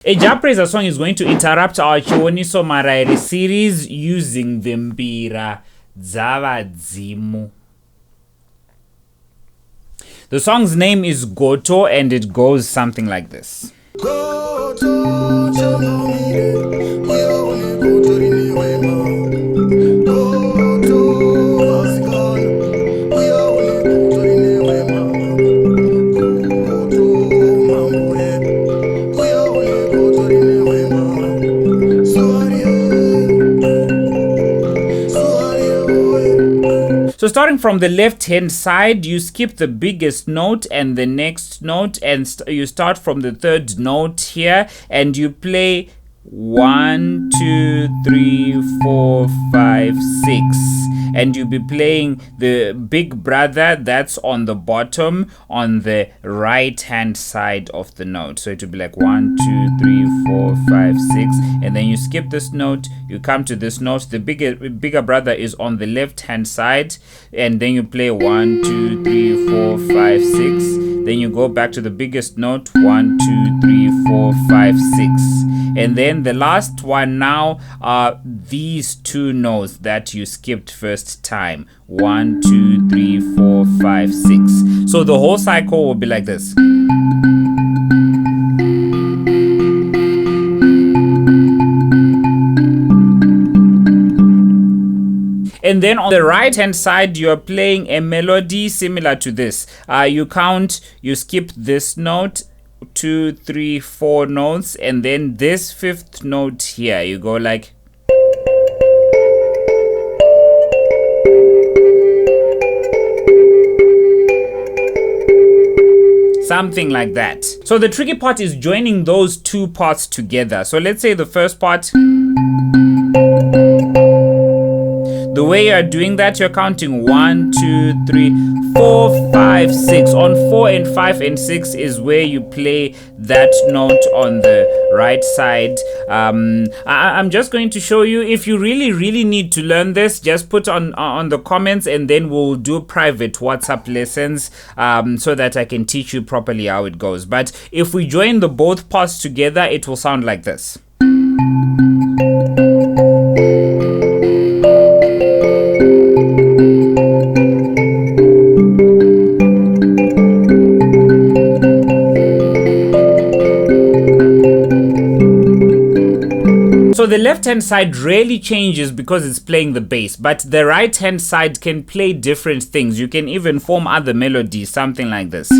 A Jah Prayzah song is going to interrupt our Chioniso Marairi series using the Mbira Dzavadzimu. The song's name is Goto and it goes something like this. So starting from the left hand side, you skip the biggest note and the next note, and you start from the third note here, and you play 1, 2, 3, 4, 5, 6, and you'll be playing the big brother that's on the bottom on the right hand side of the note. So it will be like 1, 2, 3, 4, 5, 6, and then you skip this note, you come to this note, the bigger brother is on the left hand side, and then you play 1, 2, 3, 4, 5, 6, then you go back to the biggest note, 1, 2, 3, 4, 5, 6, and then the last one now are these two notes that you skipped first time, 1, 2, 3, 4, 5, 6. So the whole cycle will be like this. And then on the right hand side, you are playing a melody similar to this. You count, you skip this note, 2, 3, 4 notes, and then this fifth note here, you go like. Something like that. So the tricky part is joining those two parts together. So let's say the first part. The way you're doing that, you're counting 1, 2, 3, 4, 5, 6. On 4 and 5 and 6 is where you play that note on the right side. I'm just going to show you. If you really need to learn this, just put on the comments, and then we'll do private WhatsApp lessons so that I can teach you properly how it goes. But if we join the both parts together, it will sound like this. So the left hand side really changes because it's playing the bass, but the right hand side can play different things. You can even form other melodies, something like this.